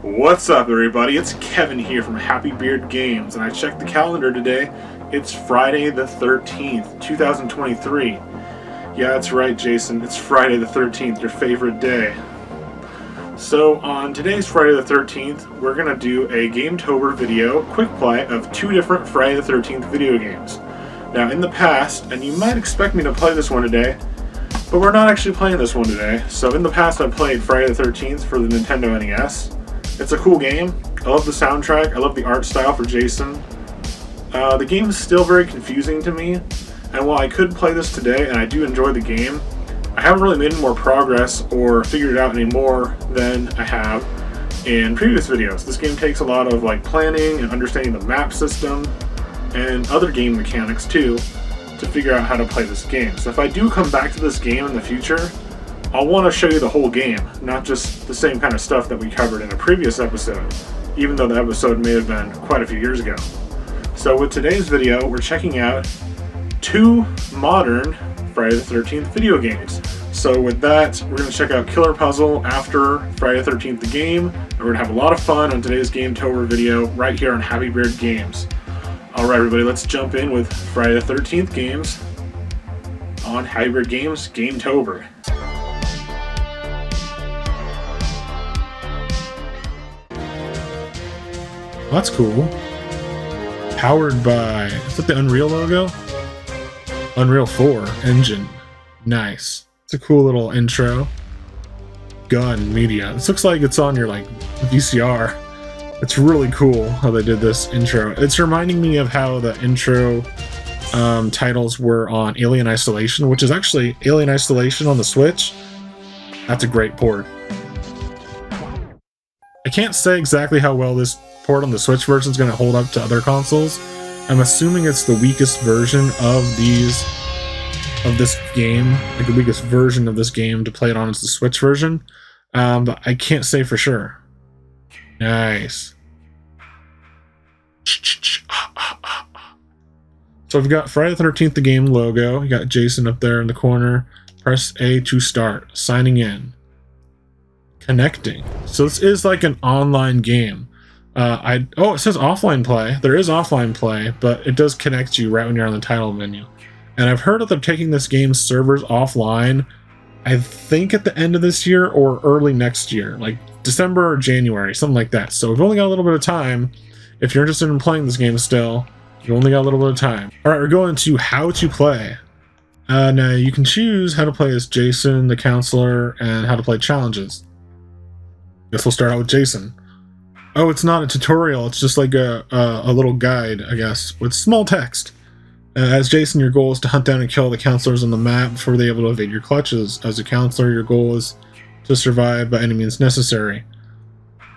What's up, everybody? It's Kevin here from Happy Beard Games, and I checked the calendar today. It's Friday the 13th, 2023. Yeah, that's right, Jason. It's Friday the 13th, your favorite day. So, on today's Friday the 13th, we're going to do a GAMETOBER video, quick play, of two different Friday the 13th video games. Now, in the past, and you might expect me to play this one today, but we're not actually playing this one today. So, in the past, I played Friday the 13th for the Nintendo NES. It's a cool game. I love the soundtrack. I love the art style for Jason. The game is still very confusing to me, and while I could play this today and I do enjoy the game, I haven't really made any more progress or figured it out any more than I have in previous videos. This game takes a lot of planning and understanding the map system and other game mechanics too to figure out how to play this game. So if I do come back to this game in the future, I'll want to show you the whole game, not just the same kind of stuff that we covered in a previous episode, even though the episode may have been quite a few years ago. So with today's video, we're checking out two modern Friday the 13th video games. So with that, we're going to check out Killer Puzzle after Friday the 13th the game, and we're going to have a lot of fun on today's GAMETOBER video right here on Happy Beard Games. Alright everybody, let's jump in with Friday the 13th games on Happy Beard Games GAMETOBER. That's cool. Powered by, is that the Unreal logo? Unreal 4 engine. Nice. It's a cool little intro. Gun media. This looks like it's on your VCR. It's really cool how they did this intro. It's reminding me of how the intro titles were on Alien Isolation, which is actually Alien Isolation on the Switch. That's a great port. I can't say exactly how well this port on the Switch version is going to hold up to other consoles. I'm assuming it's the weakest version of this game, the weakest version of this game to play it on is the Switch version, but I can't say for sure. Nice. So we've got Friday the 13th the game logo. You got Jason up there in the corner. Press A to start. Signing in. Connecting. So this is like an online game. It says offline play. There is offline play, but it does connect you right when you're on the title menu. And I've heard that they're taking this game's servers offline, I think at the end of this year or early next year, like December or January, something like that. So we've only got a little bit of time. If you're interested in playing this game still, you've only got a little bit of time. Alright, we're going to how to play. Now you can choose how to play as Jason, the counselor, and how to play challenges. Guess we'll start out with Jason. Oh, it's not a tutorial, it's just like a little guide, I guess, with small text. As Jason, your goal is to hunt down and kill the counselors on the map before they're able to evade your clutches. As a counselor, your goal is to survive by any means necessary.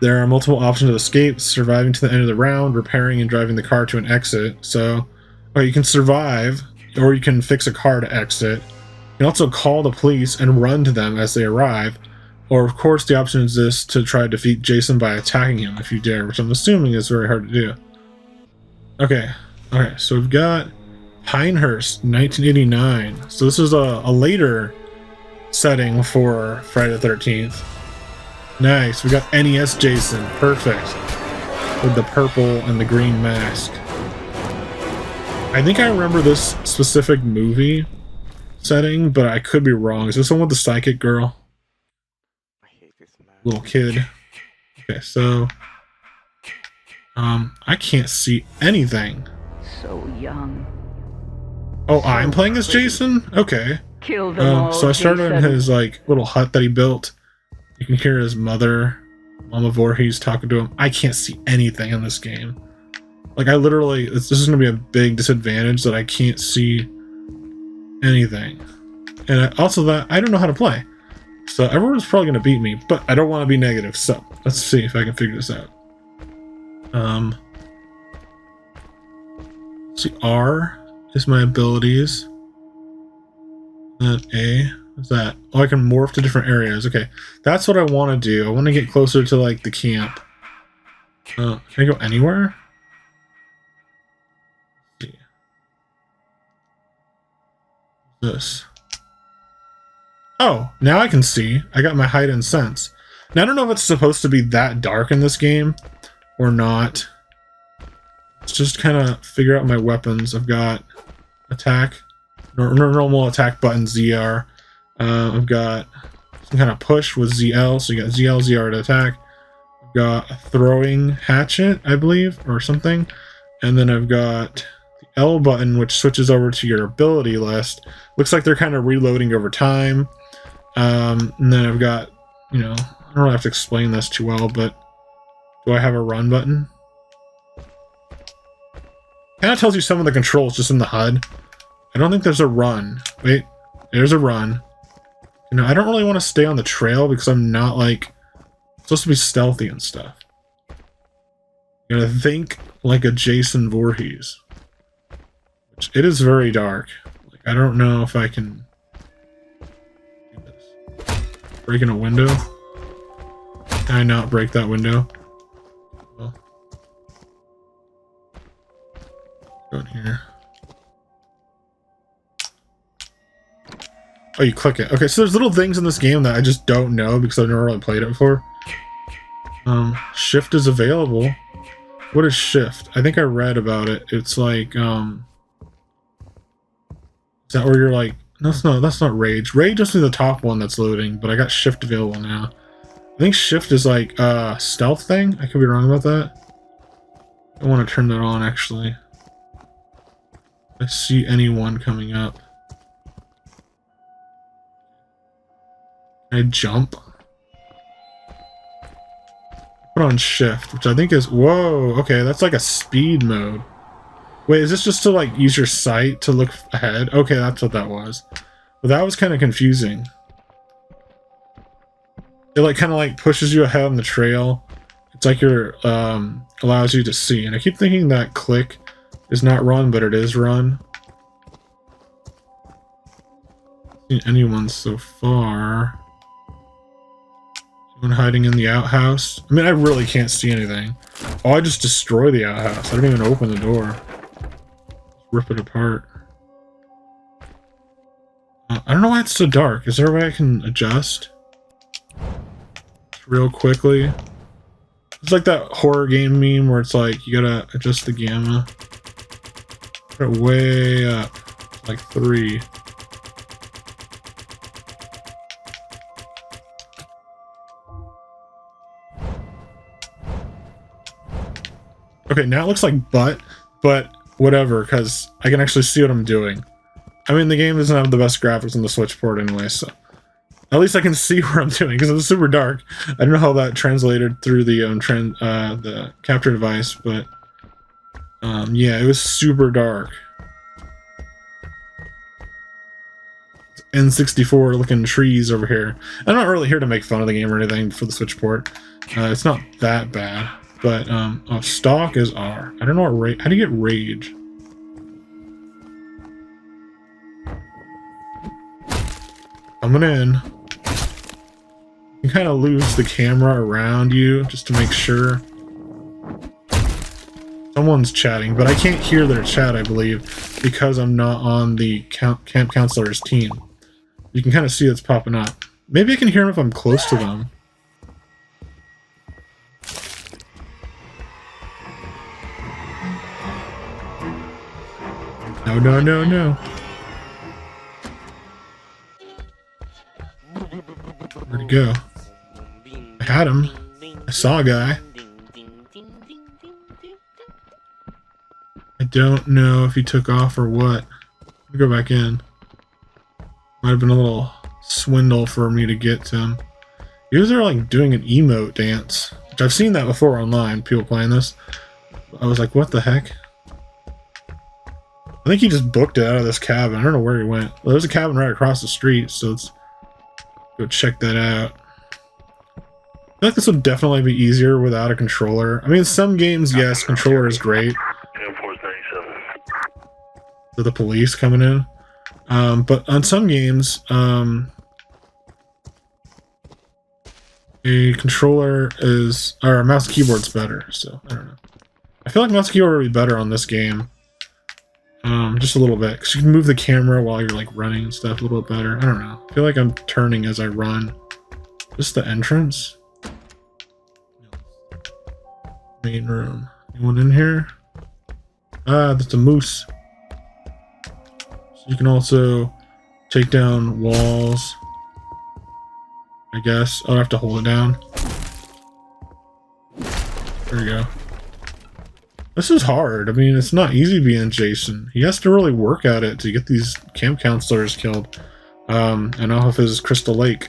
There are multiple options of escape: surviving to the end of the round, repairing and driving the car to an exit. So, you can survive, or you can fix a car to exit. You can also call the police and run to them as they arrive. Or, of course, the option exists to try to defeat Jason by attacking him if you dare, which I'm assuming is very hard to do. Okay, so we've got Pinehurst, 1989. So this is a later setting for Friday the 13th. Nice, we got NES Jason, perfect. With the purple and the green mask. I think I remember this specific movie setting, but I could be wrong. Is this the one with the psychic girl? Little kid. Okay, so I can't see anything. So young. Oh, I'm playing as Jason? Okay. Kill them all, so I started in Jason. his little hut that he built. You can hear his mother, Mama Voorhees, talking to him. I can't see anything in this game. I literally, this is gonna be a big disadvantage that I can't see anything. And also that I don't know how to play. So everyone's probably going to beat me, but I don't want to be negative, so let's see if I can figure this out. See, R is my abilities. And A, what's that? Oh, I can morph to different areas. Okay, that's what I want to do. I want to get closer to, the camp. Can I go anywhere? Let's see. This. Oh, now I can see. I got my height and sense. Now I don't know if it's supposed to be that dark in this game or not. Let's just kind of figure out my weapons. I've got attack, normal attack button ZR. I've got some kind of push with ZL, so you got ZL, ZR to attack. I've got a throwing hatchet, I believe, or something. And then I've got the L button, which switches over to your ability list. Looks like they're kind of reloading over time. And then I've got, you know, I don't really have to explain this too well, but do I have a run button? Kind of tells you some of the controls just in the HUD. I don't think there's a run. Wait, there's a run. You know, I don't really want to stay on the trail because I'm not, like, supposed to be stealthy and stuff. You gotta think like a Jason Voorhees. Which, it is very dark. Like, I don't know if I can do this. Breaking a window? Can I not break that window? Well, go in here. Oh, you click it. Okay, so there's little things in this game that I just don't know because I've never really played it before. Shift is available. What is shift? I think I read about it. It's like, is that where you're like, no, that's not rage. Rage must be the top one that's loading, but I got shift available now. I think shift is like a stealth thing. I could be wrong about that. I want to turn that on, actually. I see anyone coming up. Can I jump? Put on shift, which I think is... Whoa, okay, that's like a speed mode. Wait, is this just to like use your sight to look ahead? Okay, that's what that was. But that was kind of confusing. It like kind of like pushes you ahead on the trail. It's like you're allows you to see. And I keep thinking that click is not run, but it is run. Seen anyone so far? Anyone hiding in the outhouse? I mean, I really can't see anything. Oh, I just destroy the outhouse. I don't even open the door. Rip it apart. I don't know why it's so dark. Is there a way I can adjust? Real quickly. It's like that horror game meme where it's like you gotta adjust the gamma. Put it way up. Like 3. Okay, now it looks like butt, but whatever, because I can actually see what I'm doing. I mean, the game doesn't have the best graphics on the Switch port anyway, so at least I can see where I'm doing, because it's super dark. I don't know how that translated through the capture device, but yeah, it was super dark. N64 looking trees over here. I'm not really here to make fun of the game or anything for the Switch port. It's not that bad. But, oh, stock is R. I don't know what how do you get rage? Coming in. You kind of lose the camera around you just to make sure. Someone's chatting, but I can't hear their chat, I believe, because I'm not on the camp counselor's team. You can kind of see it's popping up. Maybe I can hear them if I'm close to them. No, no, no, no. Where'd he go? I had him. I saw a guy. I don't know if he took off or what. Let me go back in. Might have been a little swindle for me to get to him. He was there like doing an emote dance, which I've seen that before online, people playing this. I was like, what the heck? I think he just booked it out of this cabin. I don't know where he went. Well, there's a cabin right across the street, so let's go check that out. I feel like this would definitely be easier without a controller. I mean, some games, yes, controller is great. So the police coming in. But on some games, a controller is, or a mouse keyboard's better, so I don't know. I feel like mouse keyboard would be better on this game. just a little bit, because you can move the camera while you're like running and stuff a little bit better. I don't know. I feel like I'm turning as I run. Just the entrance. Main room. Anyone in here? Ah, that's a moose. So you can also take down walls. I guess. I'll have to hold it down. There we go. This is hard. I mean, it's not easy being Jason. He has to really work at it to get these camp counselors killed. And off of his Crystal Lake.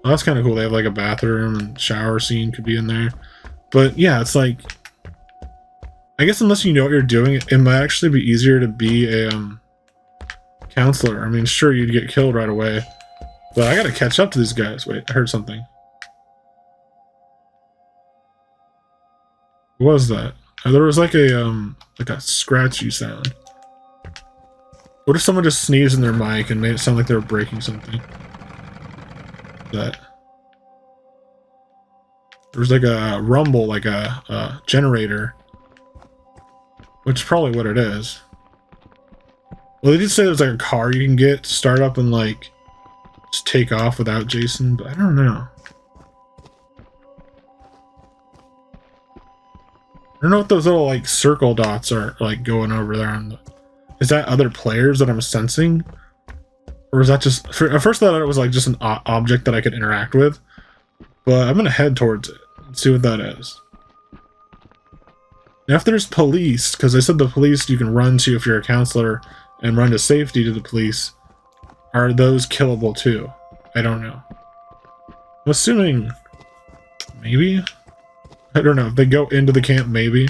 Oh, that's kind of cool. They have like a bathroom and shower scene could be in there. But yeah, it's like, I guess unless you know what you're doing, it might actually be easier to be a counselor. I mean, sure, you'd get killed right away. But I gotta catch up to these guys. Wait, I heard something. What was that? There was like a scratchy sound. What if someone just sneezed in their mic and made it sound like they were breaking something? That there was like a rumble, like a generator, which is probably what it is. Well, they did say there's like a car you can get to start up and like just take off without Jason, but I don't know. I don't know what those little like circle dots are like going over there on the... Is that other players that I'm sensing? Or is that just... At first I thought it was like just an object that I could interact with. But I'm gonna head towards it and see what that is. Now if there's police, because I said the police you can run to if you're a counselor and run to safety to the police, are those killable too? I don't know. I'm assuming... Maybe? I don't know. If they go into the camp, maybe.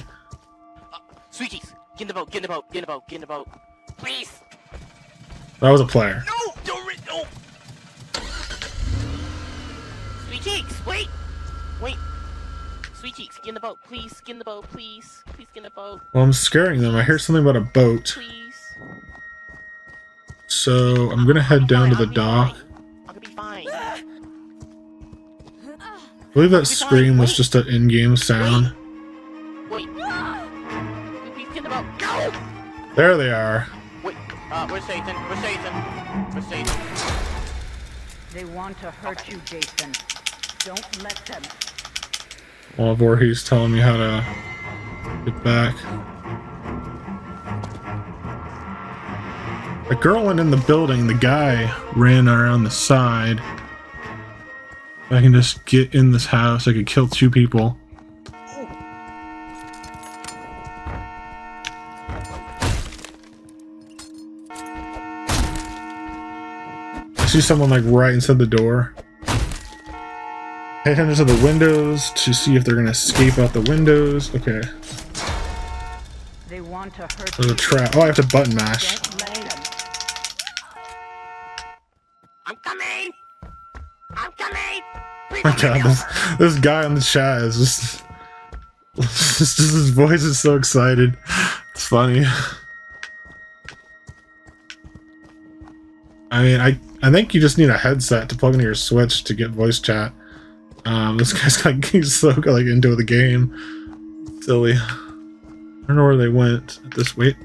Sweeties, get in the boat, get in the boat, get in the boat, get in the boat. Please! That was a player. No! Don't no! Sweet cheeks, wait! Wait! Sweet cheeks, get in the boat, please, get in the boat, please. Please get in the boat. Well, I'm scaring them. I hear something about a boat. Please. So, I'm gonna head down to the dock. I'm gonna be fine. I believe that scream was just an in-game sound. Wait. Please get in the boat. Go! There they are. Wait, where's Satan? Where's Satan? Where's Satan? They want to hurt you, Jason. Don't let them. While Voorhees telling me how to get back. The girl went in the building, the guy ran around the side. If I can just get in this house, I could kill 2 people. I see someone like right inside the door. Pay attention to the windows to see if they're gonna escape out the windows. Okay. They want to hurt There's a trap. Oh, I have to button mash. Don't let them. I'm coming! I'm coming! Please My don't let me God, over. this guy on the chat is just his voice is so excited. It's funny. I mean, I think you just need a headset to plug into your Switch to get voice chat. This guy's like he's so like into the game. Silly. I don't know where they went at this. Wait.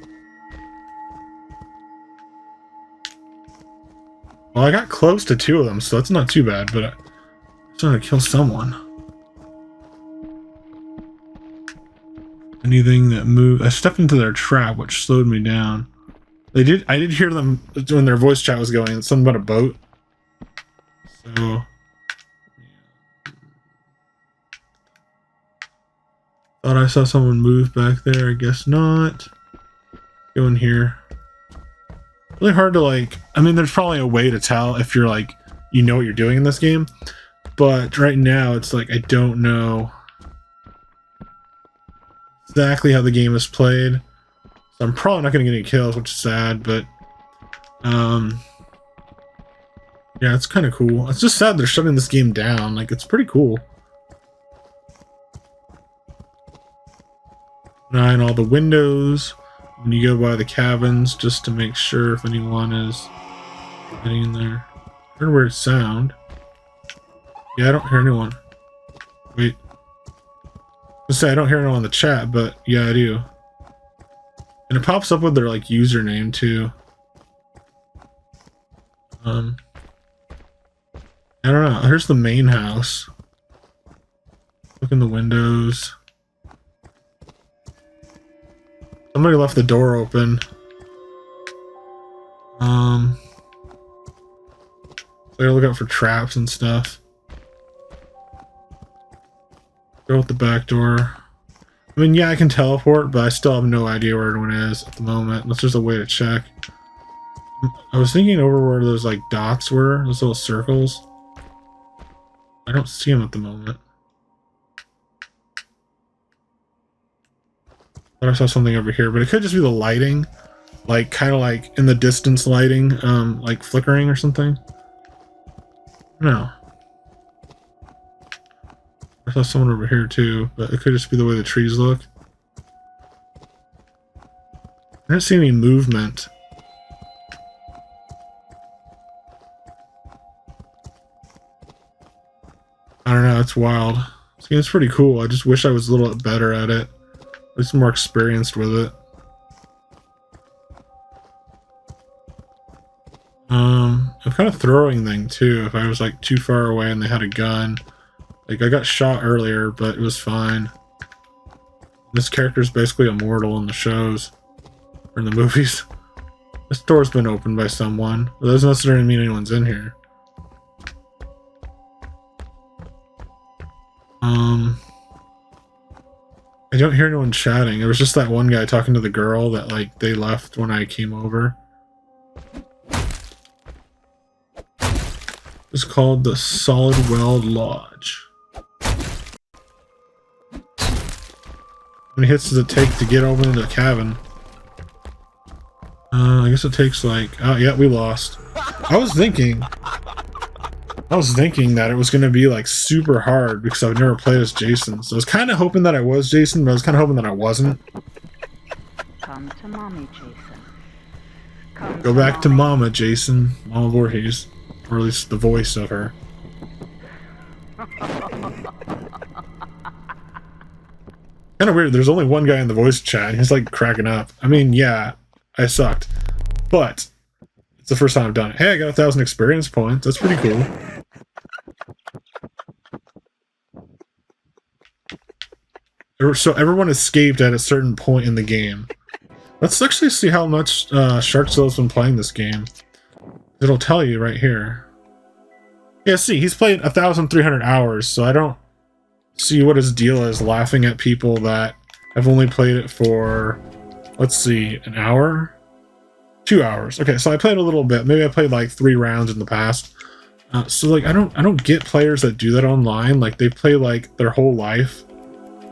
Well, I got close to 2 of them, so that's not too bad. But I'm trying to kill someone. Anything that moved. I stepped into their trap, which slowed me down. I did hear them when their voice chat was going. Something about a boat. So. Thought I saw someone move back there. I guess not. Go in here. Really hard to like. I mean, there's probably a way to tell if you're like you know what you're doing in this game, but right now it's like I don't know exactly how the game is played. So I'm probably not going to get any kills, which is sad, but yeah, it's kind of cool. It's just sad they're shutting this game down. Like, it's pretty cool. Nine all the windows when you go by the cabins just to make sure if anyone is getting in there. I heard a weird sound. Yeah, I don't hear anyone. Wait. I say I don't hear anyone in the chat, but yeah, I do. And it pops up with their like username too. I don't know. Here's the main house. Look in the windows. Somebody left the door open. So I gotta look out for traps and stuff. Go with the back door. I mean, yeah, I can teleport, but I still have no idea where anyone is at the moment. Unless there's a way to check. I was thinking over where those like dots were, those little circles. I don't see them at the moment. Thought I saw something over here, but it could just be the lighting. Like, kind of like in the distance lighting, like flickering or something. No. I saw someone over here too, but it could just be the way the trees look. I don't see any movement. I don't know, it's wild. This game's pretty cool. I just wish I was a little bit better at it. At least more experienced with it. I'm kind of throwing thing too. If I was like too far away and they had a gun. Like I got shot earlier, but it was fine. This character's basically immortal in the shows. Or in the movies. This door's been opened by someone. But that doesn't necessarily mean anyone's in here. I don't hear anyone chatting. It was just that one guy talking to the girl that like they left when I came over. It's called the Solid Well Lodge. How many hits does it take to get over into the cabin? I guess it takes like... Oh, yeah, we lost. I was thinking that it was going to be like super hard because I've never played as Jason. So I was kind of hoping that I was Jason, but I was kind of hoping that I wasn't. Come to mommy, Jason. Come Go back to Mama, Jason. Mama Voorhees. Or at least the voice of her. Kind of weird. There's only one guy in the voice chat. And he's like cracking up. I mean, yeah, I sucked. But it's the first time I've done it. Hey, I got 1,000 experience points. That's pretty cool. So everyone escaped at a certain point in the game. Let's actually see how much Sharkzill's been playing this game. It'll tell you right here. Yeah, see, he's played 1,300 hours, so I don't see what his deal is laughing at people that have only played it for, let's see, an hour? 2 hours. Okay, so I played a little bit. Maybe I played like 3 rounds in the past. So like I don't get players that do that online. Like they play like their whole life.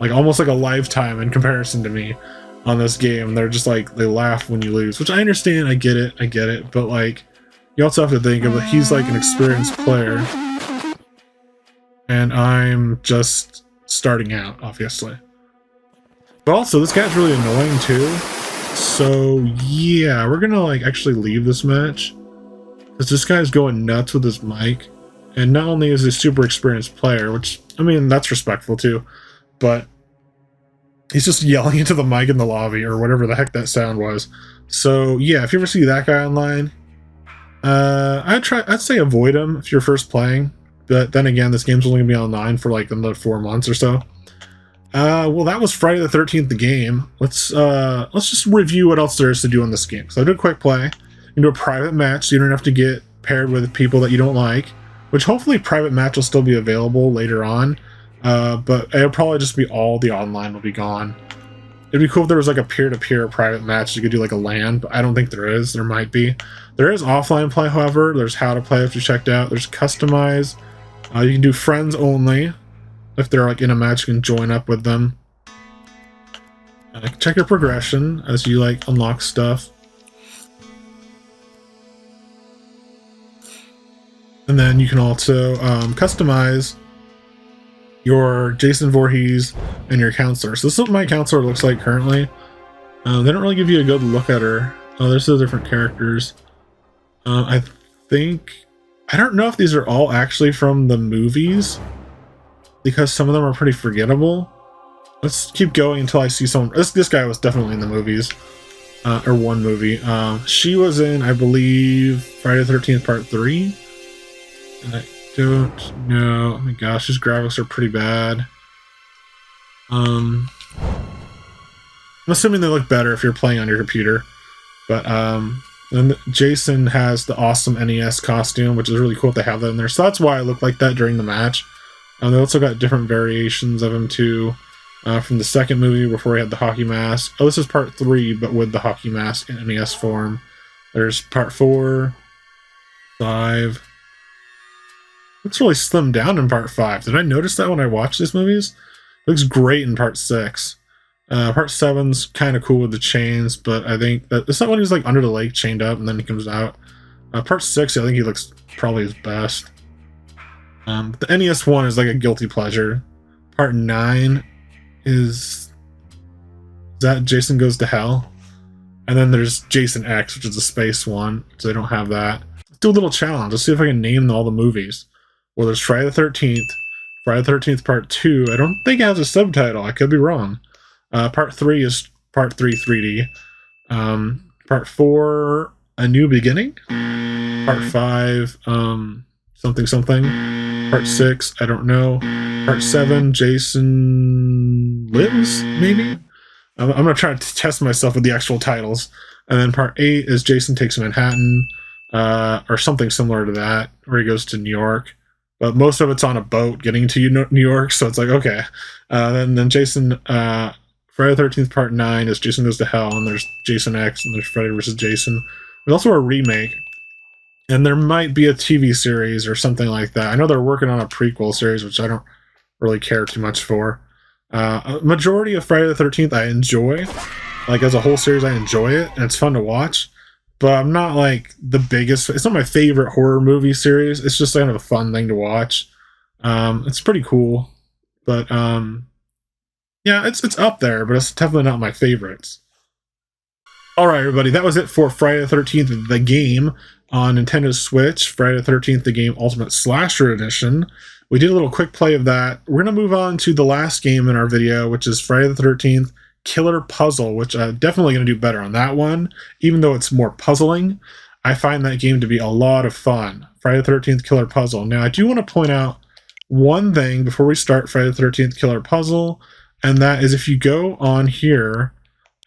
Like almost like a lifetime in comparison to me on this game. They're just like, they laugh when you lose, which I understand. I get it. But like, you also have to think of he's like an experienced player. And I'm just starting out, obviously. But also, this guy's really annoying too. So yeah, we're gonna like actually leave this match. Because this guy's going nuts with his mic. And not only is he a super experienced player, which, I mean, that's respectful too. But he's just yelling into the mic in the lobby or whatever the heck that sound was. So yeah, if you ever see that guy online, I'd say avoid him if you're first playing. But then again, this game's only gonna be online for like another 4 months or so. Well, that was Friday the 13th, the game. Let's just review what else there is to do in this game. So I did a quick play. You can do a private match, so you don't have to get paired with people that you don't like. Which hopefully private match will still be available later on. But it'll probably just be all the online will be gone. It'd be cool if there was like a peer-to-peer private match. You could do like a LAN, but I don't think there is. There might be. There is offline play, however. There's how to play if you checked out. There's customize. You can do friends only. If they're like in a match, you can join up with them. Check your progression as you like unlock stuff. And then you can also customize your Jason Voorhees and your counselor. So this is what my counselor looks like currently. They don't really give you a good look at her. Oh, there's the different characters. I don't know if these are all actually from the movies, because some of them are pretty forgettable. Let's keep going until I see someone. This guy was definitely in the movies. or one movie. She was in, I believe, Friday the 13th Part 3. And I don't know. Oh my gosh, his graphics are pretty bad. I'm assuming they look better if you're playing on your computer. But then Jason has the awesome NES costume, which is really cool if they have that in there. So that's why I look like that during the match. They also got different variations of him too. From the second movie before he had the hockey mask. Oh, this is part 3, but with the hockey mask in NES form. There's part 4, 5. Looks really slimmed down in part 5. Did I notice that when I watched these movies? Looks great in part 6. Part 7's kind of cool with the chains, but I think that it's not when he's like under the lake chained up and then he comes out. Part 6, I think he looks probably his best. The NES one is like a guilty pleasure. Part 9 is that Jason Goes to Hell. And then there's Jason X, which is the space one, so they don't have that. Let's do a little challenge. Let's see if I can name all the movies. Well, there's Friday the 13th, Friday the 13th Part 2. I don't think it has a subtitle. I could be wrong. Part 3 is Part 3 3D. Part 4, A New Beginning. Part 5, something something. Part 6, I don't know. Part 7, Jason Lives, maybe? I'm going to try to test myself with the actual titles. And then Part 8 is Jason Takes Manhattan, or something similar to that, where he goes to New York. But most of it's on a boat getting to New York, so it's like, okay. Then Jason, Friday the 13th Part 9 is Jason Goes to Hell, and there's Jason X, and there's Freddy vs. Jason. There's also a remake. And there might be a TV series or something like that. I know they're working on a prequel series, which I don't really care too much for. A majority of Friday the 13th I enjoy. Like, as a whole series, I enjoy it, and it's fun to watch. But I'm not, like, the biggest... It's not my favorite horror movie series. It's just kind of a fun thing to watch. It's pretty cool. But, yeah, it's up there, but it's definitely not my favorites. Alright, everybody, that was it for Friday the 13th, the game on Nintendo Switch. Friday the 13th, the game Ultimate Slasher Edition. We did a little quick play of that. We're going to move on to the last game in our video, which is Friday the 13th Killer Puzzle, which I'm definitely going to do better on that one, even though it's more puzzling. I find that game to be a lot of fun. Friday the 13th Killer Puzzle. Now, I do want to point out one thing before we start Friday the 13th Killer Puzzle, and that is if you go on here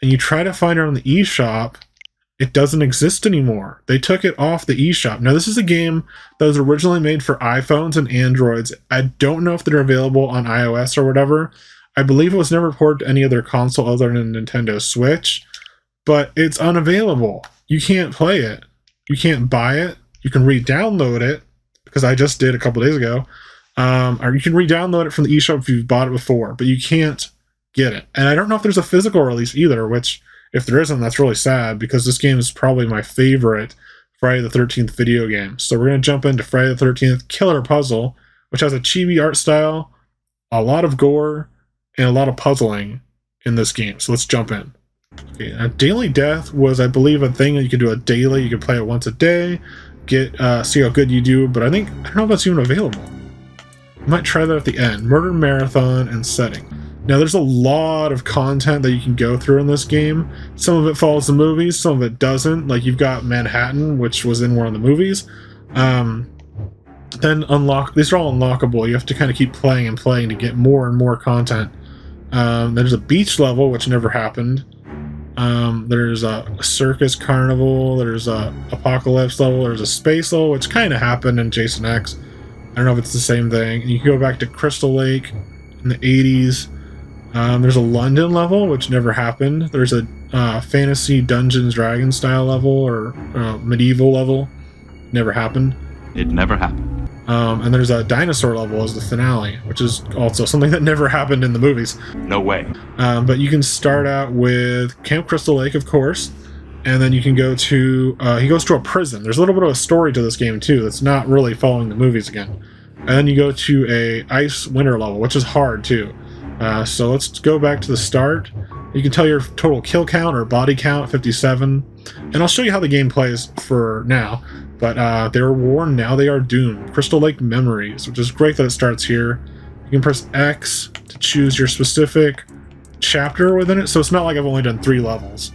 and you try to find it on the eShop, it doesn't exist anymore. They took it off the eShop. Now, this is a game that was originally made for iPhones and Androids. I don't know if they're available on iOS or whatever. I believe it was never ported to any other console other than Nintendo Switch, but it's unavailable. You can't play it. You can't buy it. You can re-download it, because I just did a couple days ago. Or you can re-download it from the eShop if you've bought it before, but you can't get it. And I don't know if there's a physical release either, which, if there isn't, that's really sad, because this game is probably my favorite Friday the 13th video game. So we're going to jump into Friday the 13th Killer Puzzle, which has a chibi art style, a lot of gore, and a lot of puzzling in this game. So let's jump in. Okay, Daily Death was, I believe, a thing that you could do a daily. You could play it once a day, see how good you do, but I don't know if that's even available. I might try that at the end. Murder Marathon and Setting. Now, there's a lot of content that you can go through in this game. Some of it follows the movies, some of it doesn't. Like, you've got Manhattan, which was in one of the movies. Then these are all unlockable. You have to kind of keep playing and playing to get more and more content. There's a beach level, which never happened. There's a circus carnival. There's a apocalypse level. There's a space level, which kind of happened in Jason X. I don't know if it's the same thing. You can go back to Crystal Lake in the 80s. There's a London level, which never happened. There's a fantasy Dungeons Dragons style level, or medieval level. Never happened. It never happened. And there's a dinosaur level as the finale, which is also something that never happened in the movies. No way. But you can start out with Camp Crystal Lake, of course, and then you can go to... he goes to a prison. There's a little bit of a story to this game, too, that's not really following the movies again. And then you go to a ice winter level, which is hard, too. So let's go back to the start. You can tell your total kill count or body count, 57. And I'll show you how the game plays for now. But they were warned, now they are doomed. Crystal Lake Memories, which is great that it starts here. You can press X to choose your specific chapter within it. So it's not like I've only done 3 levels.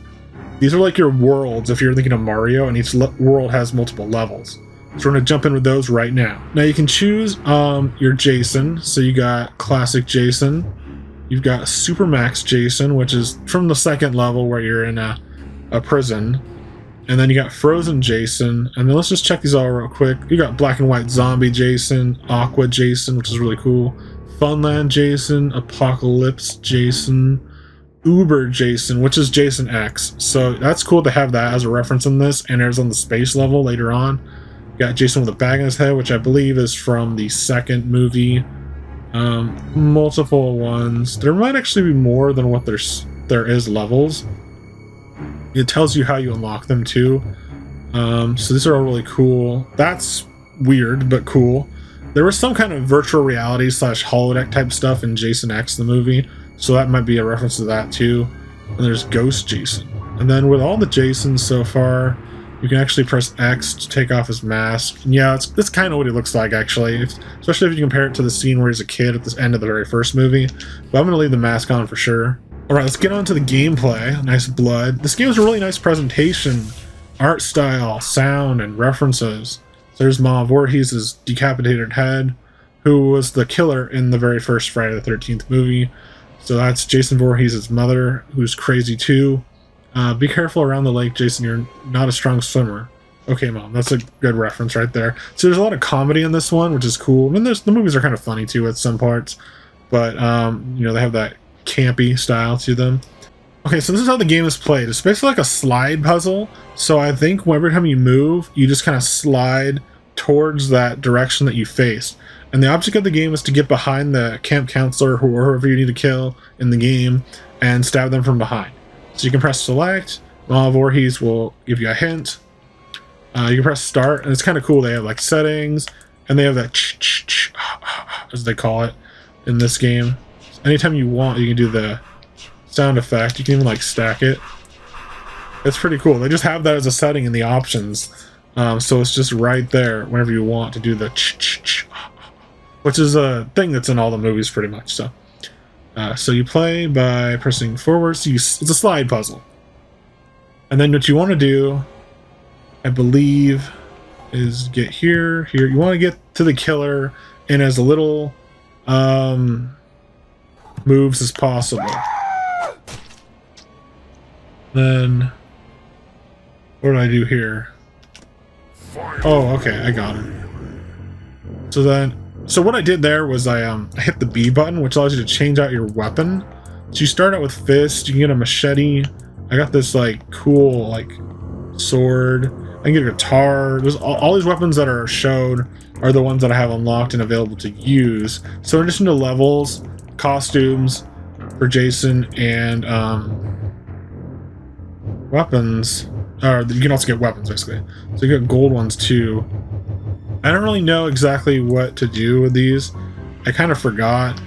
These are like your worlds if you're thinking of Mario, and each world has multiple levels. So we're going to jump in with those right now. Now you can choose your Jason. So you got Classic Jason. You've got Super Max Jason, which is from the second level where you're in a prison. And then you got Frozen Jason. And then let's just check these all real quick. You got Black and White Zombie Jason, Aqua Jason, which is really cool, Funland Jason, Apocalypse Jason, Uber Jason, which is Jason X. So that's cool to have that as a reference in this. And there's on the space level later on. You got Jason with a bag on his head, which I believe is from the second movie. Multiple ones. There might actually be more than what there is levels. It tells you how you unlock them too. So these are all really cool. That's weird, but cool. There was some kind of virtual reality / holodeck type stuff in Jason X, the movie. So that might be a reference to that too. And there's Ghost Jason. And then with all the Jasons so far, you can actually press X to take off his mask. And yeah, that's kind of what he looks like, actually. Especially if you compare it to the scene where he's a kid at the end of the very first movie. But I'm going to leave the mask on for sure. Alright, let's get on to the gameplay. Nice blood. This game has a really nice presentation, art style, sound, and references. So there's Ma Voorhees' decapitated head, who was the killer in the very first Friday the 13th movie. So that's Jason Voorhees' mother, who's crazy too. Be careful around the lake, Jason. You're not a strong swimmer. Okay, Mom. That's a good reference right there. So there's a lot of comedy in this one, which is cool. I mean, the movies are kind of funny too at some parts, but you know, they have that campy style to them. Okay, so this is how the game is played. It's basically like a slide puzzle. So I think every time you move, you just kind of slide towards that direction that you face. And the object of the game is to get behind the camp counselor, whoever you need to kill in the game, and stab them from behind. So you can press select. Ma Voorhees will give you a hint. You can press start, and it's kind of cool. They have like settings, and they have that as they call it in this game. So anytime you want, you can do the sound effect. You can even like stack it. It's pretty cool. They just have that as a setting in the options. So it's just right there whenever you want to do the which is a thing that's in all the movies pretty much. So you play by pressing forward. So it's a slide puzzle. And then what you want to do, I believe, is get here. You want to get to the killer in as little moves as possible. Then what did I do here? Oh, okay, I got it. So what I did there was I hit the B button, which allows you to change out your weapon. So you start out with fist, you can get a machete. I got this like cool like sword. I can get a guitar. There's all these weapons that are showed are the ones that I have unlocked and available to use. So in addition to levels, costumes for Jason, and weapons, or you can also get weapons basically. So you get gold ones too. I don't really know exactly what to do with these. I kind of forgot,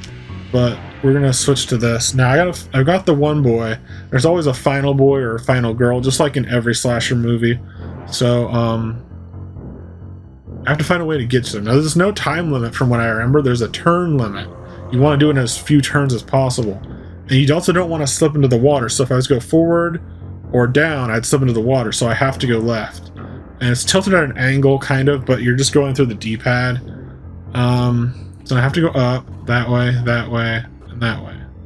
but we're gonna switch to this. Now I've got the one boy. There's always a final boy or a final girl, just like in every slasher movie. So I have to find a way to get to them. Now there's no time limit from what I remember. There's a turn limit. You want to do it in as few turns as possible. And you also don't want to slip into the water. So if I was to go forward or down, I'd slip into the water. So I have to go left. And it's tilted at an angle, kind of, but you're just going through the D-pad. So I have to go up, that way, and that way.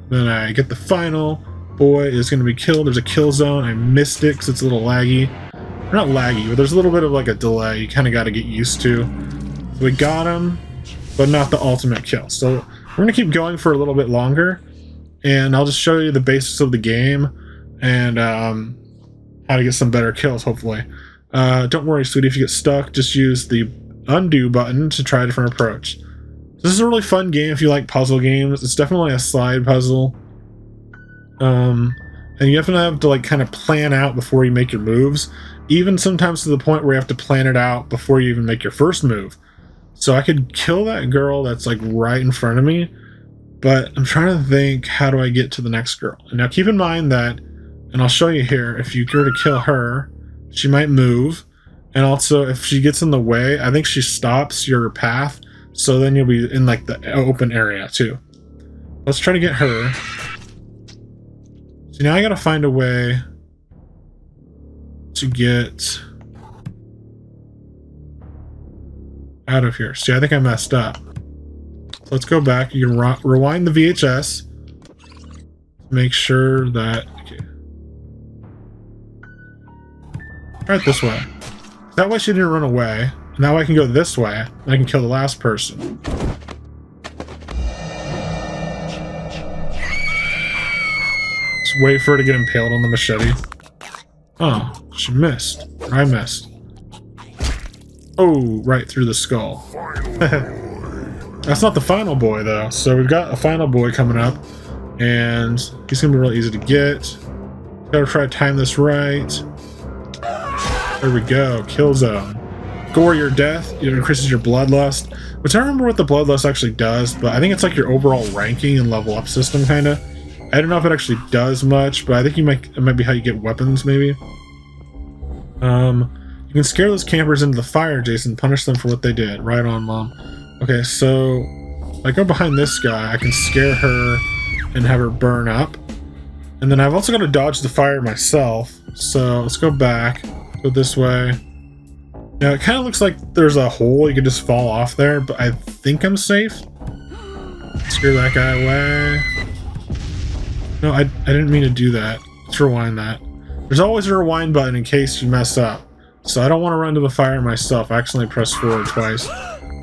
Then I get the final boy is going to be killed. There's a kill zone. I missed it because it's a little laggy. Or not laggy, but there's a little bit of like a delay you kind of got to get used to. So we got him, but not the ultimate kill. So we're going to keep going for a little bit longer. And I'll just show you the basics of the game and how to get some better kills, hopefully. Don't worry, sweetie, if you get stuck, just use the undo button to try a different approach. So this is a really fun game if you like puzzle games. It's definitely a slide puzzle. And you definitely have to like kind of plan out before you make your moves. Even sometimes to the point where you have to plan it out before you even make your first move. So I could kill that girl that's like right in front of me, but I'm trying to think, how do I get to the next girl? And now keep in mind that, and I'll show you here, if you go to kill her, she might move, and also if she gets in the way, I think she stops your path, so then you'll be in like the open area too. Let's try to get her. So now I gotta find a way to get out of here. See, I think I messed up. So let's go back. You can rewind the VHS. Make sure that... Okay. Try it this way. That way she didn't run away. Now I can go this way, and I can kill the last person. Just wait for her to get impaled on the machete. Oh, she missed. I missed. Oh, right through the skull. That's not the final boy, though. So we've got a final boy coming up, and he's gonna be really easy to get. Gotta try to time this right. There we go. Kill zone. Gore your death. It increases your bloodlust, which I don't remember what the bloodlust actually does, but I think it's like your overall ranking and level up system, kind of. I don't know if it actually does much, but I think it might be how you get weapons, maybe. You can scare those campers into the fire, Jason. Punish them for what they did. Right on, Mom. Okay, so if I go behind this guy, I can scare her and have her burn up. And then I've also got to dodge the fire myself. So let's go back. Go this way. Now, it kind of looks like there's a hole. You could just fall off there, but I think I'm safe. Scare that guy away. No, I didn't mean to do that. Let's rewind that. There's always a rewind button in case you mess up. So I don't want to run to the fire myself. I accidentally pressed forward twice.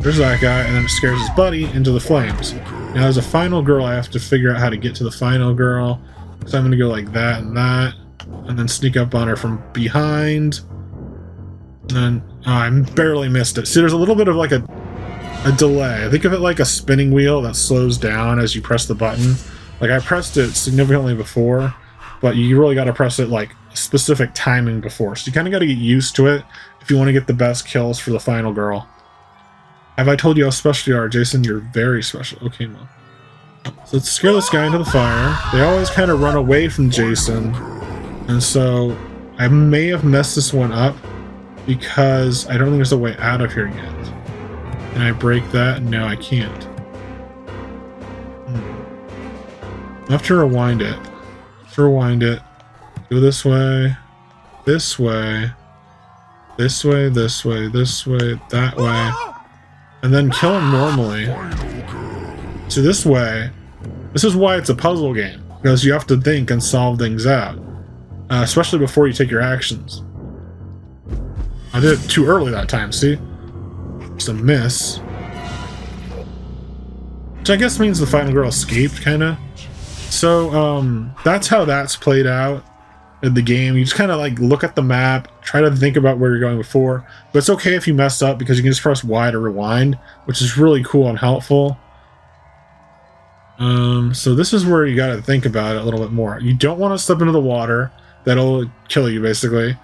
There's that guy, and then it scares his buddy into the flames. Now, there's a final girl. I have to figure out how to get to the final girl. So I'm going to go like that, and then sneak up on her from behind. And then, I barely missed it. See, there's a little bit of like a delay. Think of it like a spinning wheel that slows down as you press the button. Like, I pressed it significantly before, but you really got to press it like specific timing before. So you kind of got to get used to it if you want to get the best kills for the final girl. Have I told you how special you are, Jason? You're very special. Okay, Mom. So let's scare this guy into the fire. They always kind of run away from Jason. And so I may have messed this one up because I don't think there's a way out of here yet. Can I break that? No, I can't. I have to rewind it. Go this way, this way, this way, this way, this way, that way, and then kill him normally. So this way, this is why it's a puzzle game, because you have to think and solve things out, especially before you take your actions. I did it too early that time, see? Just a miss. Which I guess means the final girl escaped, kinda. So, that's how that's played out in the game. You just kind of like look at the map, try to think about where you're going before, but it's okay if you mess up because you can just press Y to rewind, which is really cool and helpful. So this is where you got to think about it a little bit more. You don't want to step into the water. That'll kill you, basically.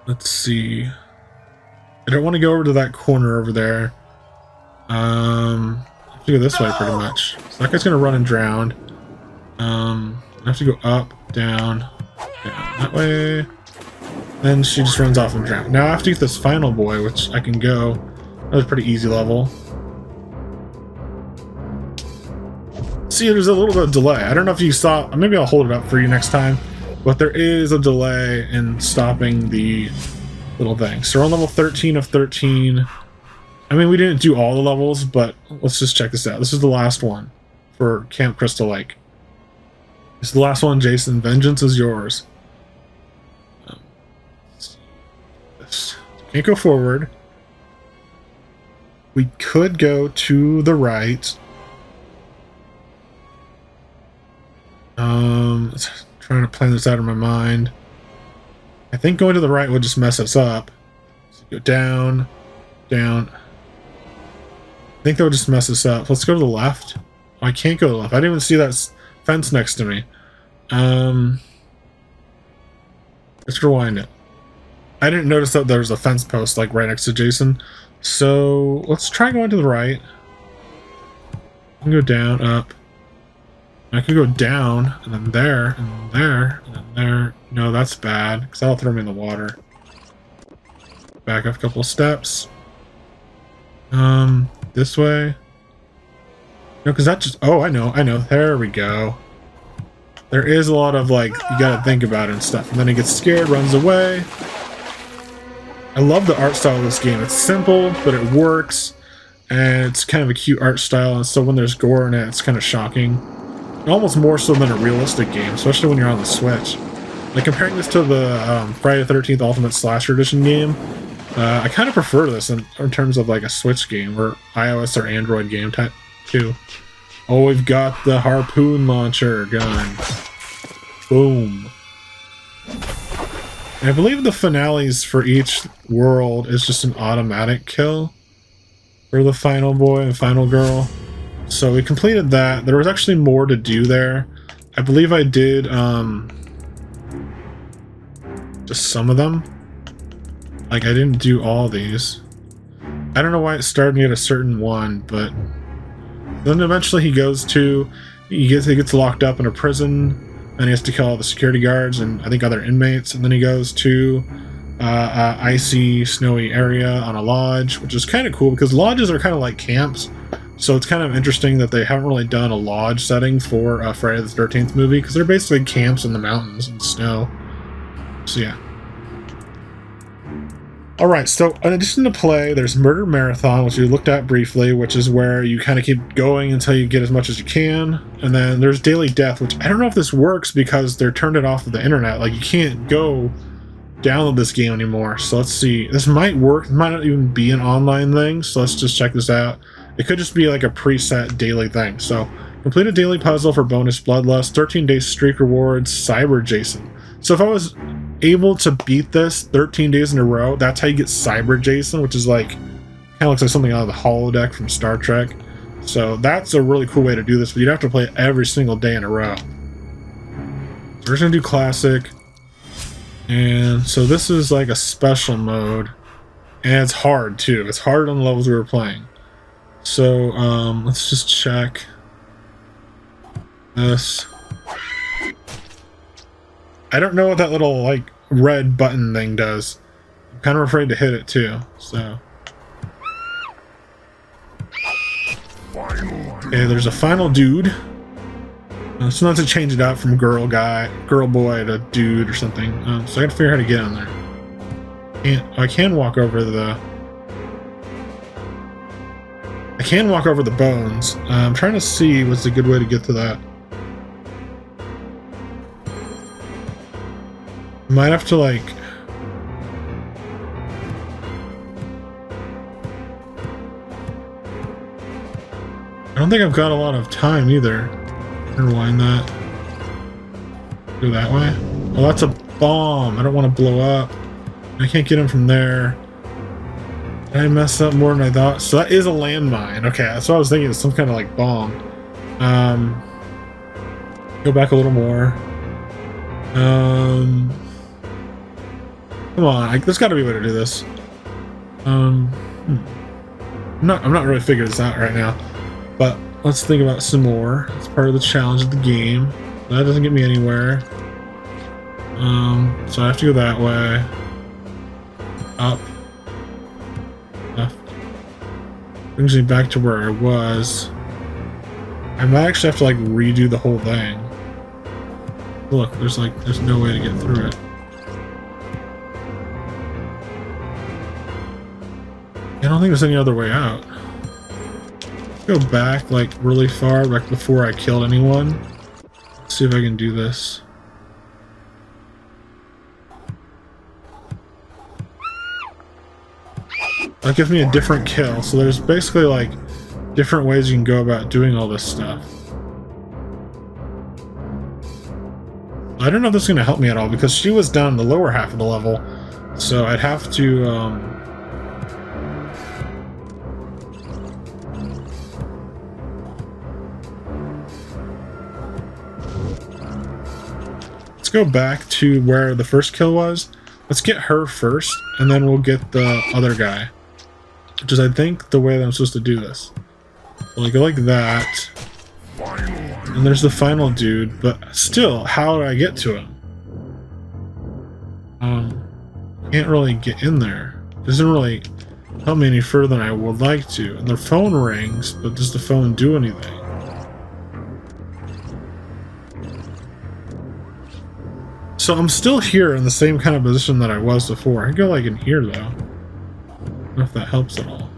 Let's see. I don't want to go over to that corner over there. I have to go this way pretty much. So that guy's going to run and drown. I have to go up, down, that way. Then she just runs off and drowns. Now I have to get this final boy, which I can go. That was a pretty easy level. See, there's a little bit of delay. I don't know if you saw, maybe I'll hold it up for you next time, but there is a delay in stopping the little thing. So we're on level 13 of 13. I mean, we didn't do all the levels, but let's just check this out. This is the last one for Camp Crystal Lake. This is the last one, Jason. Vengeance is yours. Can't go forward. We could go to the right. Trying to plan this out in my mind. I think going to the right would just mess us up. So go down, down. I think that would just mess us up. Let's go to the left. Oh, I can't go to the left. I didn't even see that fence next to me. Let's rewind it. I didn't notice that there was a fence post like right next to Jason. So let's try going to the right. I can go down, up. I could go down, and then there, and then there, and then there. No, that's bad, because that'll throw me in the water. Back up a couple of steps. This way. No, because that just... Oh, I know. There we go. there is a lot of like, you gotta think about it and stuff. And then he gets scared, runs away. I love the art style of this game. It's simple, but it works. And it's kind of a cute art style. And so when there's gore in it, it's kind of shocking. Almost more so than a realistic game, especially when you're on the Switch. Like comparing this to the Friday the 13th Ultimate Slasher Edition game, I kind of prefer this in terms of like a Switch game or iOS or Android game type too. Oh, we've got the harpoon launcher gun. Boom. And I believe the finales for each world is just an automatic kill for the final boy and final girl. So we completed that. There was actually more to do there. I believe I did just some of them. Like I didn't do all these. I don't know why it started me at a certain one, but then eventually he gets locked up in a prison. Then he has to kill all the security guards and I think other inmates. And then he goes to icy, snowy area on a lodge, which is kind of cool because lodges are kind of like camps. So it's kind of interesting that they haven't really done a lodge setting for a Friday the 13th movie because they're basically camps in the mountains and snow. So yeah. Alright, so in addition to play, there's Murder Marathon, which we looked at briefly, which is where you kind of keep going until you get as much as you can. And then there's Daily Death, which I don't know if this works because they're turned it off of the internet. Like, you can't go download this game anymore. So let's see. This might work. It might not even be an online thing, so let's just check this out. It could just be like a preset daily thing. So, complete a daily puzzle for bonus bloodlust, 13-day streak rewards, Cyber Jason. So if I was able to beat this 13 days in a row, that's how you get Cyber Jason, which is like, kind of looks like something out of the holodeck from Star Trek. So that's a really cool way to do this, but you'd have to play it every single day in a row. So we're just gonna do classic. And so this is like a special mode. And it's hard too. It's harder than the levels we were playing. So let's just check this. I don't know what that little like red button thing does. I'm kind of afraid to hit it too. So okay, there's a final dude. So not to change it out from girl boy to dude or something. So I gotta figure out how to get on there. I can walk over the bones. I'm trying to see what's a good way to get to that. Might have to like I don't think I've got a lot of time either. Rewind that. Go that way. Oh, that's a bomb. I don't want to blow up. I can't get him from there. Did I mess up more than I thought? So that is a landmine. Okay, that's what I was thinking. It's some kind of like bomb. Go back a little more. Come on, there's got to be a way to do this. I'm not really figuring this out right now, but let's think about some more. It's part of the challenge of the game. That doesn't get me anywhere. So I have to go that way. Up. Left. Brings me back to where I was. I might actually have to like redo the whole thing. Look, there's no way to get through it. I don't think there's any other way out. Go back like really far, back before I killed anyone. Let's see if I can do this. That gives me a different kill. So there's basically like different ways you can go about doing all this stuff. I don't know if this is going to help me at all because she was down in the lower half of the level. So I'd have to let's go back to where the first kill was. Let's get her first, and then we'll get the other guy. Which is, I think, the way that I'm supposed to do this. So I go like that. And there's the final dude, but still, how do I get to him? Can't really get in there. Doesn't really help me any further than I would like to. And the phone rings, but does the phone do anything? So I'm still here in the same kind of position that I was before. I can go like in here though. I don't know if that helps at all.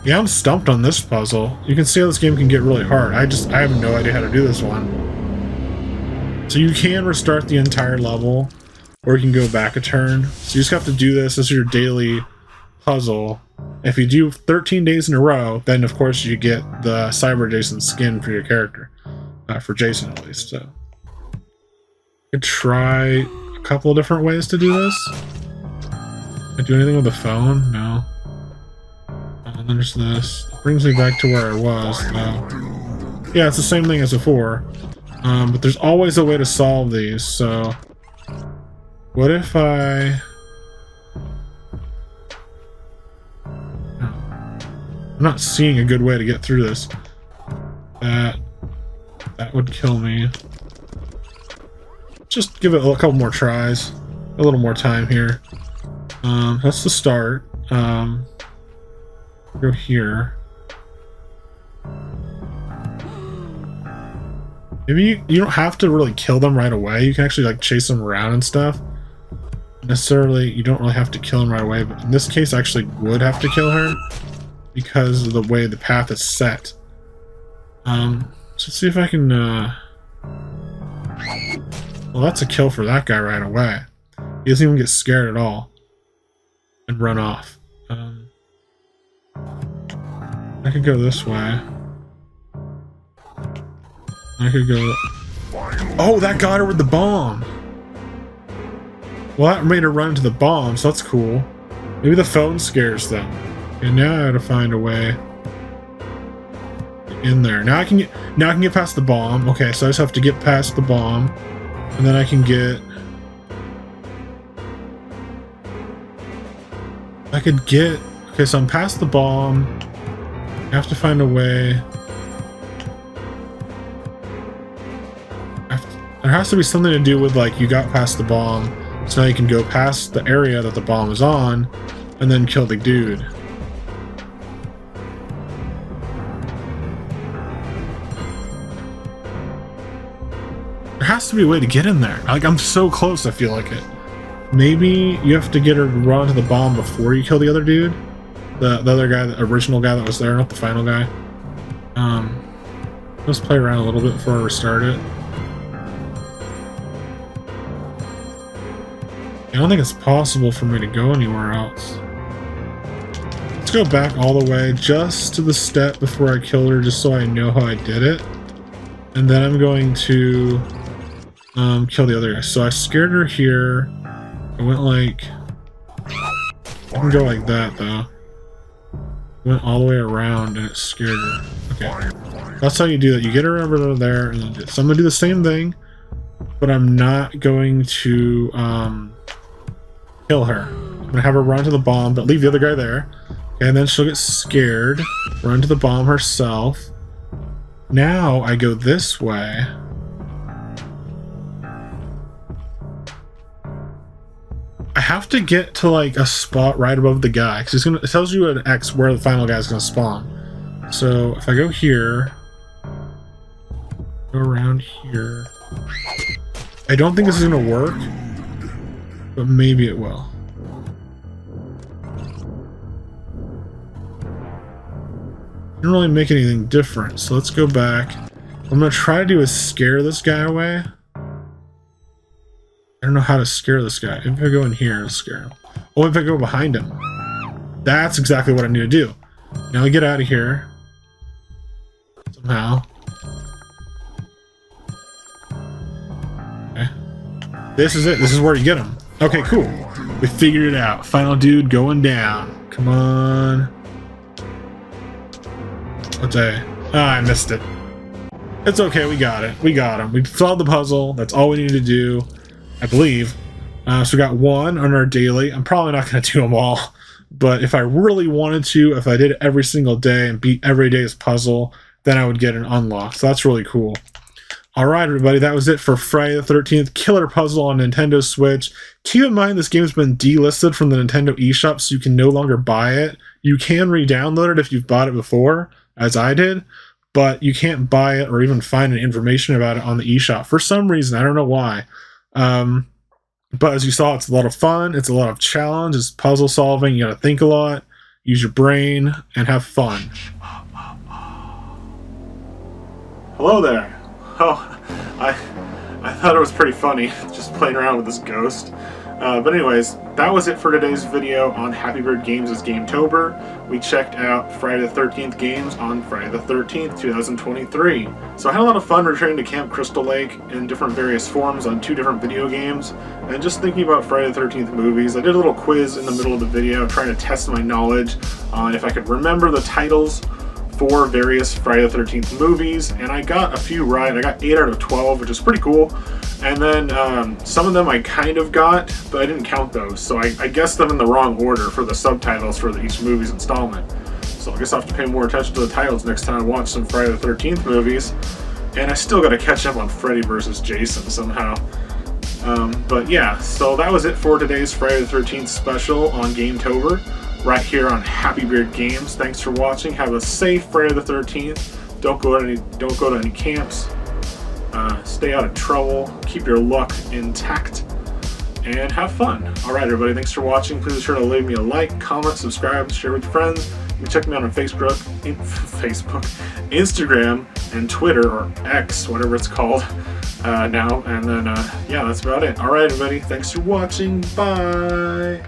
Yeah, I'm stumped on this puzzle. You can see how this game can get really hard. I have no idea how to do this one. So you can restart the entire level, or you can go back a turn. So you just have to do this as your daily puzzle. If you do 13 days in a row, then of course you get the Cyber Jason skin for your character. For Jason at least, so. I could try a couple of different ways to do this. Can I do anything with the phone? No. And then there's this. It brings me back to where I was. Yeah, it's the same thing as before. But there's always a way to solve these, so... What if I... I'm not seeing a good way to get through this. That would kill me. Just give it a couple more tries. A little more time here. That's the start. Go here. Maybe you don't have to really kill them right away. You can actually like chase them around and stuff. Necessarily, you don't really have to kill them right away, but in this case I actually would have to kill her because of the way the path is set. So let's see if I can, well, that's a kill for that guy right away. He doesn't even get scared at all. And run off. I could go this way. I could go... Oh, that got her with the bomb! Well, that made her run to the bomb, so that's cool. Maybe the phone scares them. And now I gotta find a way... in there. Now I can get past the bomb. Okay, so I just have to get past the bomb, and then I can get. I could get. Okay, so I'm past the bomb. I have to find a way. There has to be something to do with like you got past the bomb, so now you can go past the area that the bomb is on, and then kill the dude. There has to be a way to get in there. Like, I'm so close, I feel like it. Maybe you have to get her to run to the bomb before you kill the other dude? The other guy, the original guy that was there, not the final guy. Let's play around a little bit before I restart it. I don't think it's possible for me to go anywhere else. Let's go back all the way just to the step before I killed her, just so I know how I did it. And then I'm going to kill the other guy. So I scared her here. I went like... I can go like that, though. Went all the way around and it scared her. Okay. That's how you do that. You get her over there, and then so I'm going to do the same thing, but I'm not going to kill her. I'm going to have her run to the bomb, but leave the other guy there. Okay, and then she'll get scared, run to the bomb herself. Now I go this way. I have to get to like a spot right above the guy because it tells you an X where the final guy is going to spawn. So if I go here, go around here. I don't think this is going to work, but maybe it will. Didn't really make anything different, so let's go back. What I'm going to try to do is scare this guy away. I don't know how to scare this guy. If I go in here and scare him. Oh, if I go behind him. That's exactly what I need to do. Now we get out of here. Somehow. Okay. This is it. This is where you get him. Okay, cool. We figured it out. Final dude going down. Come on. What's a... Ah, I missed it. It's okay. We got it. We got him. We solved the puzzle. That's all we need to do. I believe. So we got one on our daily. I'm probably not going to do them all, but if I really wanted to, if I did it every single day and beat every day's puzzle, then I would get an unlock. So that's really cool. All right, everybody, that was it for Friday the 13th Killer Puzzle on Nintendo Switch. Keep in mind this game's been delisted from the Nintendo eShop, so you can no longer buy it. You can re-download it if you've bought it before, as I did, but you can't buy it or even find any information about it on the eShop for some reason. I don't know why. But as you saw, it's a lot of fun. It's a lot of challenge. It's puzzle solving. You got to think a lot, use your brain, and have fun. Hello there. Oh, I thought it was pretty funny just playing around with this ghost. But anyways, that was it for today's video on Happy Bird Games' Gametober. We checked out Friday the 13th games on Friday the 13th, 2023. So I had a lot of fun returning to Camp Crystal Lake in different various forms on 2 different video games, and just thinking about Friday the 13th movies. I did a little quiz in the middle of the video trying to test my knowledge on if I could remember the titles for various Friday the 13th movies, and I got a few right. I got 8 out of 12, which is pretty cool. And then some of them I kind of got, but I didn't count those. So I guessed them in the wrong order for the subtitles for each movie's installment. So I guess I'll have to pay more attention to the titles next time I watch some Friday the 13th movies. And I still got to catch up on Freddy vs. Jason somehow. But yeah, so that was it for today's Friday the 13th special on Gametober, right here on Happy Beard Games. Thanks for watching. Have a safe Friday the 13th. Don't go to any camps. Stay out of trouble. Keep your luck intact. And have fun. Alright everybody, thanks for watching. Please be sure to leave me a like, comment, subscribe, and share with your friends. You can check me out on Facebook, Instagram, and Twitter, or X, whatever it's called now. And then, yeah, that's about it. Alright everybody, thanks for watching. Bye!